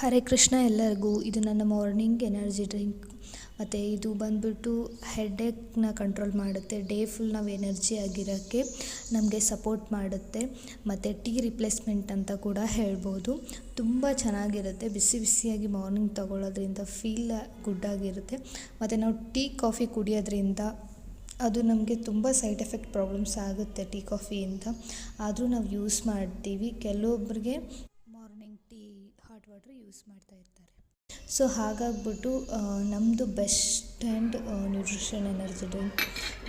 ಹರೇ ಕೃಷ್ಣ ಎಲ್ಲರಿಗೂ. ಇದು ನನ್ನ ಮಾರ್ನಿಂಗ್ ಎನರ್ಜಿ ಡ್ರಿಂಕ್ ಮತ್ತು ಇದು ಬಂದುಬಿಟ್ಟು ಹೆಡ್ಏಕ್ನ ಕಂಟ್ರೋಲ್ ಮಾಡುತ್ತೆ. ಡೇ ಫುಲ್ ನಾವು ಎನರ್ಜಿ ಆಗಿರೋಕ್ಕೆ ನಮಗೆ ಸಪೋರ್ಟ್ ಮಾಡುತ್ತೆ. ಮತ್ತು ಟೀ ರಿಪ್ಲೇಸ್ಮೆಂಟ್ ಅಂತ ಕೂಡ ಹೇಳ್ಬೋದು. ತುಂಬ ಚೆನ್ನಾಗಿರುತ್ತೆ. ಬಿಸಿ ಬಿಸಿಯಾಗಿ ಮಾರ್ನಿಂಗ್ ತೊಗೊಳ್ಳೋದ್ರಿಂದ ಫೀಲ್ ಗುಡ್ ಆಗಿರುತ್ತೆ. ಮತ್ತು ನಾವು ಟೀ ಕಾಫಿ ಕುಡಿಯೋದ್ರಿಂದ ಅದು ನಮಗೆ ತುಂಬ ಸೈಡ್ ಎಫೆಕ್ಟ್ ಪ್ರಾಬ್ಲಮ್ಸ್ ಆಗುತ್ತೆ ಟೀ ಕಾಫಿಯಿಂದ. ಆದರೂ ನಾವು ಯೂಸ್ ಮಾಡ್ತೀವಿ. ಕೆಲವೊಬ್ಬರಿಗೆ morning tea hot water use ಮಾಡ್ತಾ ಇರ್ತಾರೆ. ಸೊ ಹಾಗಾಗ್ಬಿಟ್ಟು ನಮ್ಮದು best and nutrition energy drink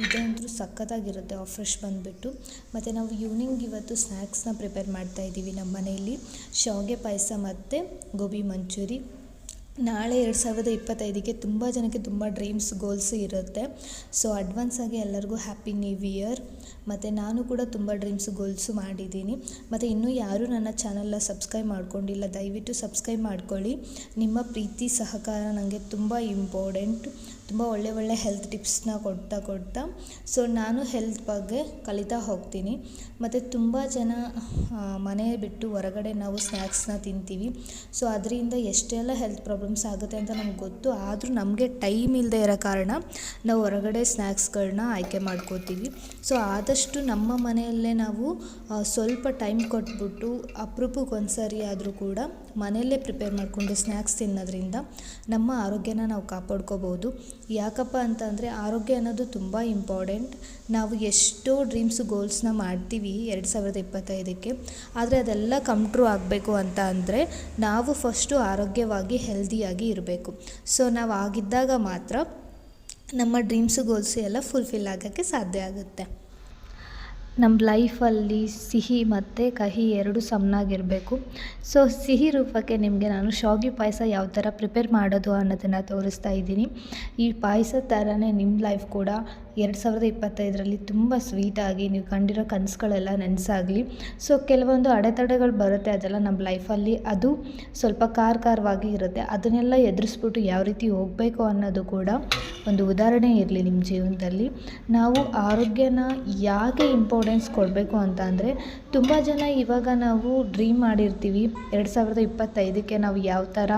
ಇದಂತೂ ಸಖತ್ತಾಗಿರುತ್ತೆ. ಫ್ರೆಶ್ ಬಂದುಬಿಟ್ಟು ಮತ್ತು ನಾವು ಈವ್ನಿಂಗ್ ಇವತ್ತು ಸ್ನ್ಯಾಕ್ಸ್ನ ಪ್ರಿಪೇರ್ ಮಾಡ್ತಾಯಿದ್ದೀವಿ ನಮ್ಮ ಮನೆಯಲ್ಲಿ. ಶಾವಿಗೆ ಪಾಯಸ ಮತ್ತು ಗೋಬಿ ಮಂಚೂರಿ. ನಾಳೆ 2025ಗೆ ತುಂಬ ಜನಕ್ಕೆ ತುಂಬ ಡ್ರೀಮ್ಸ್ ಗೋಲ್ಸ್ ಇರುತ್ತೆ. ಸೊ ಅಡ್ವಾನ್ಸಾಗಿ ಎಲ್ಲರಿಗೂ ಹ್ಯಾಪಿ ನ್ಯೂ ಇಯರ್. ಮತ್ತು ನಾನು ಕೂಡ ತುಂಬ ಡ್ರೀಮ್ಸ್ ಗೋಲ್ಸು ಮಾಡಿದ್ದೀನಿ. ಮತ್ತು ಇನ್ನೂ ಯಾರೂ ನನ್ನ ಚಾನಲ್ನ ಸಬ್ಸ್ಕ್ರೈಬ್ ಮಾಡ್ಕೊಂಡಿಲ್ಲ, ದಯವಿಟ್ಟು ಸಬ್ಸ್ಕ್ರೈಬ್ ಮಾಡ್ಕೊಳ್ಳಿ. ನಿಮ್ಮ ಪ್ರೀತಿ ಸಹಕಾರ ನನಗೆ ತುಂಬ ಇಂಪಾರ್ಟೆಂಟ್. ತುಂಬ ಒಳ್ಳೆ ಹೆಲ್ತ್ ಟಿಪ್ಸ್ನ ಕೊಡ್ತಾ ಸೊ ನಾನು ಹೆಲ್ತ್ ಬಗ್ಗೆ ಕಲಿತಾ ಹೋಗ್ತೀನಿ. ಮತ್ತು ತುಂಬ ಜನ ಮನೆ ಬಿಟ್ಟು ಹೊರಗಡೆ ನಾವು ಸ್ನ್ಯಾಕ್ಸ್ನ ತಿಂತೀವಿ. ಸೊ ಅದರಿಂದ ಎಷ್ಟೆಲ್ಲ ಹೆಲ್ತ್ ಪ್ರಾಬ್ಲಮ್ಸ್ ಆಗುತ್ತೆ ಅಂತ ನಮ್ಗೆ ಗೊತ್ತು. ಆದರೂ ನಮಗೆ ಟೈಮ್ ಇಲ್ಲದೆ ಇರೋ ಕಾರಣ ನಾವು ಹೊರಗಡೆ ಸ್ನ್ಯಾಕ್ಸ್ಗಳನ್ನ ಆಯ್ಕೆ ಮಾಡ್ಕೋತೀವಿ. ಸೊ ಆದಷ್ಟು ನಮ್ಮ ಮನೆಯಲ್ಲೇ ನಾವು ಸ್ವಲ್ಪ ಟೈಮ್ ಕೊಟ್ಬಿಟ್ಟು ಅಪರೂಪಕ್ಕೆ ಒಂದು ಸರಿ ಆದರೂ ಕೂಡ ಮನೆಯಲ್ಲೇ ಪ್ರಿಪೇರ್ ಮಾಡಿಕೊಂಡು ಸ್ನ್ಯಾಕ್ಸ್ ತಿನ್ನೋದ್ರಿಂದ ನಮ್ಮ ಆರೋಗ್ಯನ ನಾವು ಕಾಪಾಡ್ಕೋಬೋದು. ಯಾಕಪ್ಪ ಅಂತಂದರೆ ಆರೋಗ್ಯ ಅನ್ನೋದು ತುಂಬ ಇಂಪಾರ್ಟೆಂಟ್. ನಾವು ಎಷ್ಟೋ ಡ್ರೀಮ್ಸು ಗೋಲ್ಸ್ನ ಮಾಡ್ತೀವಿ 2025ಕ್ಕೆ, ಆದರೆ ಅದೆಲ್ಲ ಕಮ್ ಟ್ರೂ ಆಗಬೇಕು ಅಂತ ಅಂದರೆ ನಾವು ಫಸ್ಟು ಆರೋಗ್ಯವಾಗಿ ಹೆಲ್ದಿಯಾಗಿ ಇರಬೇಕು. ಸೊ ನಾವು ಆಗಿದ್ದಾಗ ಮಾತ್ರ ನಮ್ಮ ಡ್ರೀಮ್ಸು ಗೋಲ್ಸು ಎಲ್ಲ ಫುಲ್ಫಿಲ್ ಆಗೋಕ್ಕೆ ಸಾಧ್ಯ ಆಗುತ್ತೆ. ನಮ್ಮ ಲೈಫಲ್ಲಿ ಸಿಹಿ ಮತ್ತು ಕಹಿ ಎರಡೂ ಸಮನಾಗಿರಬೇಕು. ಸೊ ಸಿಹಿ ರೂಪಕ್ಕೆ ನಿಮಗೆ ನಾನು ಶಾವಿಗೆ ಪಾಯಸ ಯಾವ ಥರ ಪ್ರಿಪೇರ್ ಮಾಡೋದು ಅನ್ನೋದನ್ನು ತೋರಿಸ್ತಾ ಇದ್ದೀನಿ. ಈ ಪಾಯಸ ಥರನೇ ನಿಮ್ಮ ಲೈಫ್ ಕೂಡ 2025ರಲ್ಲಿ ತುಂಬ ಸ್ವೀಟಾಗಿ ನೀವು ಕಂಡಿರೋ ಕನಸುಗಳೆಲ್ಲ ನನಸಾಗಲಿ. ಸೊ ಕೆಲವೊಂದು ಅಡೆತಡೆಗಳು ಬರುತ್ತೆ, ಅದೆಲ್ಲ ನಮ್ಮ ಲೈಫಲ್ಲಿ ಅದು ಸ್ವಲ್ಪ ಖಾರವಾಗಿ ಇರುತ್ತೆ. ಅದನ್ನೆಲ್ಲ ಎದುರಿಸ್ಬಿಟ್ಟು ಯಾವ ರೀತಿ ಹೋಗಬೇಕು ಅನ್ನೋದು ಕೂಡ ಒಂದು ಉದಾಹರಣೆ ಇರಲಿ ನಿಮ್ಮ ಜೀವನದಲ್ಲಿ. ನಾವು ಆರೋಗ್ಯನ ಯಾಕೆ ಇಂಪಾರ್ಟೆನ್ಸ್ ಕೊಡಬೇಕು ಅಂತ ಅಂದರೆ, ತುಂಬ ಜನ ಇವಾಗ ನಾವು ಡ್ರೀಮ್ ಮಾಡಿರ್ತೀವಿ 2025ಕ್ಕೆ ನಾವು ಯಾವ ಥರ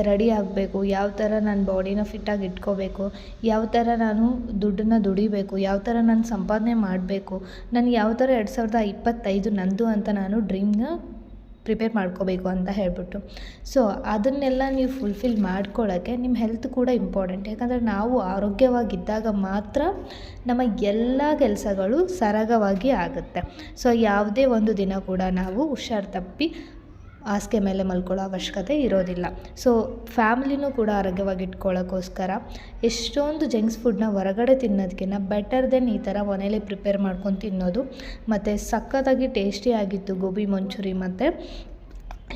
ರೆಡಿ ಆಗಬೇಕು, ಯಾವ ಥರ ನನ್ನ ಬಾಡಿನ ಫಿಟ್ಟಾಗಿ ಇಟ್ಕೋಬೇಕು, ಯಾವ ಥರ ನಾನು ದುಡ್ಡನ್ನು ದುಡಿಬೇಕು, ಯಾವ ಥರ ನಾನು ಸಂಪಾದನೆ ಮಾಡಬೇಕು, ನನಗೆ ಯಾವ ಥರ 2025 ನಂದು ಅಂತ ನಾನು ಡ್ರೀಮ್ನ ಪ್ರಿಪೇರ್ ಮಾಡ್ಕೋಬೇಕು ಅಂತ ಹೇಳ್ಬಿಟ್ಟು. ಸೊ ಅದನ್ನೆಲ್ಲ ನೀವು ಫುಲ್ಫಿಲ್ ಮಾಡ್ಕೊಳ್ಳೋಕ್ಕೆ ನಿಮ್ಮ ಹೆಲ್ತ್ ಕೂಡ ಇಂಪಾರ್ಟೆಂಟ್. ಯಾಕಂದರೆ ನಾವು ಆರೋಗ್ಯವಾಗಿದ್ದಾಗ ಮಾತ್ರ ನಮ್ಮ ಎಲ್ಲ ಕೆಲಸಗಳು ಸರಾಗವಾಗಿ ಆಗುತ್ತೆ. ಸೊ ಯಾವುದೇ ಒಂದು ದಿನ ಕೂಡ ನಾವು ಹುಷಾರು ತಪ್ಪಿ ಹಾಸಿಗೆ ಮೇಲೆ ಮಲ್ಕೊಳ್ಳೋ ಅವಶ್ಯಕತೆ ಇರೋದಿಲ್ಲ. ಸೊ ಫ್ಯಾಮಿಲಿನೂ ಕೂಡ ಆರೋಗ್ಯವಾಗಿ ಇಟ್ಕೊಳ್ಳೋಕ್ಕೋಸ್ಕರ ಎಷ್ಟೊಂದು ಜಂಕ್ಸ್ ಫುಡ್ನ ಹೊರಗಡೆ ತಿನ್ನೋದಕ್ಕಿಂತ ಬೆಟರ್ ದೆನ್ ಈ ಥರ ಮನೇಲಿ ಪ್ರಿಪೇರ್ ಮಾಡ್ಕೊಂಡು ತಿನ್ನೋದು. ಮತ್ತು ಸಖತ್ತಾಗಿ ಟೇಸ್ಟಿಯಾಗಿತ್ತು ಗೋಬಿ ಮಂಚೂರಿ ಮತ್ತು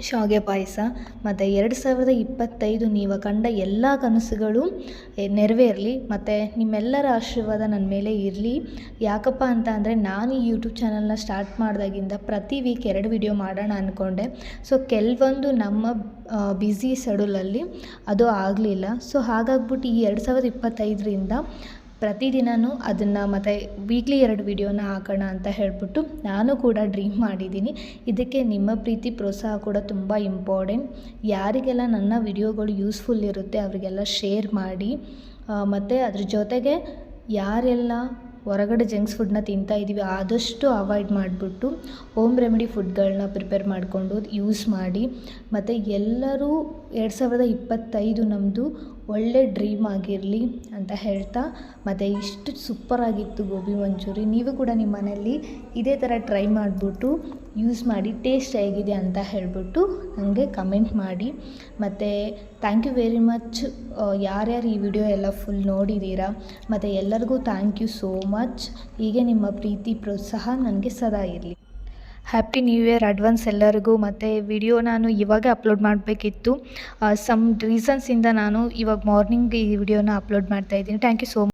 ಶಾವಿಗೆ ಪಾಯಸ. ಮತ್ತು 2025 ನೀವು ಕಂಡ ಎಲ್ಲ ಕನಸುಗಳು ನೆರವೇರಲಿ. ಮತ್ತು ನಿಮ್ಮೆಲ್ಲರ ಆಶೀರ್ವಾದ ನನ್ನ ಮೇಲೆ ಇರಲಿ. ಯಾಕಪ್ಪ ಅಂತ ಅಂದರೆ ನಾನು ಈ ಯೂಟ್ಯೂಬ್ ಚಾನಲ್ನ ಸ್ಟಾರ್ಟ್ ಮಾಡಿದಾಗಿಂದ ಪ್ರತಿ ವೀಕ್ 2 ವಿಡಿಯೋ ಮಾಡೋಣ ಅಂದ್ಕೊಂಡೆ. ಸೊ ಕೆಲವೊಂದು ನಮ್ಮ ಬ್ಯುಸಿ ಶೆಡ್ಯೂಲಲ್ಲಿ ಅದು ಆಗಲಿಲ್ಲ. ಸೊ ಹಾಗಾಗ್ಬಿಟ್ಟು ಈ 2025ರಿಂದ ಪ್ರತಿದಿನವೂ ಅದನ್ನು ಮತ್ತು ವೀಕ್ಲಿ 2 ವಿಡಿಯೋನ ಹಾಕೋಣ ಅಂತ ಹೇಳ್ಬಿಟ್ಟು ನಾನು ಕೂಡ ಡ್ರೀಮ್ ಮಾಡಿದ್ದೀನಿ. ಇದಕ್ಕೆ ನಿಮ್ಮ ಪ್ರೀತಿ ಪ್ರೋತ್ಸಾಹ ಕೂಡ ತುಂಬ ಇಂಪಾರ್ಟೆಂಟ್. ಯಾರಿಗೆಲ್ಲ ನನ್ನ ವಿಡಿಯೋಗಳು ಯೂಸ್ಫುಲ್ ಇರುತ್ತೆ ಅವರಿಗೆಲ್ಲ ಶೇರ್ ಮಾಡಿ. ಮತ್ತು ಅದ್ರ ಜೊತೆಗೆ ಯಾರೆಲ್ಲ ಹೊರಗಡೆ ಜಂಕ್ಸ್ ಫುಡ್ನ ತಿಂತಾಯಿದ್ದೀವಿ ಆದಷ್ಟು ಅವಾಯ್ಡ್ ಮಾಡಿಬಿಟ್ಟು ಹೋಮ್ ರೆಮಿಡಿ ಫುಡ್ಗಳನ್ನ ಪ್ರಿಪೇರ್ ಮಾಡಿಕೊಂಡು ಯೂಸ್ ಮಾಡಿ. ಮತ್ತು ಎಲ್ಲರೂ 2025 ನಮ್ಮದು ಒಳ್ಳೆ ಡ್ರೀಮ್ ಆಗಿರಲಿ ಅಂತ ಹೇಳ್ತಾ, ಮತ್ತು ಇಷ್ಟು ಸೂಪರಾಗಿತ್ತು ಗೋಬಿ ಮಂಚೂರಿ. ನೀವು ಕೂಡ ನಿಮ್ಮ ಮನೆಯಲ್ಲಿ ಇದೇ ಥರ ಟ್ರೈ ಮಾಡಿಬಿಟ್ಟು ಯೂಸ್ ಮಾಡಿ ಟೇಸ್ಟ್ ಹೇಗಿದೆ ಅಂತ ಹೇಳ್ಬಿಟ್ಟು ನನಗೆ ಕಮೆಂಟ್ ಮಾಡಿ. ಮತ್ತು ಥ್ಯಾಂಕ್ ಯು ವೆರಿ ಮಚ್ ಯಾರ್ಯಾರು ಈ ವಿಡಿಯೋ ಎಲ್ಲ ಫುಲ್ ನೋಡಿದ್ದೀರಾ. ಮತ್ತು ಎಲ್ಲರಿಗೂ ಥ್ಯಾಂಕ್ ಯು ಸೋ ಮಚ್. ಹೀಗೆ ನಿಮ್ಮ ಪ್ರೀತಿ ಪ್ರೋತ್ಸಾಹ ನನಗೆ ಸದಾ ಇರಲಿ. ಹ್ಯಾಪಿ ನ್ಯೂ ಇಯರ್ ಅಡ್ವಾನ್ಸ್ ಎಲ್ಲರಿಗೂ. ಮತ್ತು ವಿಡಿಯೋ ನಾನು ಇವಾಗ ಅಪ್ಲೋಡ್ ಮಾಡಬೇಕಿತ್ತು. ಸಮ್ ರೀಸನ್ಸಿಂದ ನಾನು ಇವಾಗ ಮಾರ್ನಿಂಗ್ ಈ ವಿಡಿಯೋನ ಅಪ್ಲೋಡ್ ಮಾಡ್ತಾಯಿದ್ದೀನಿ. Thank you so much.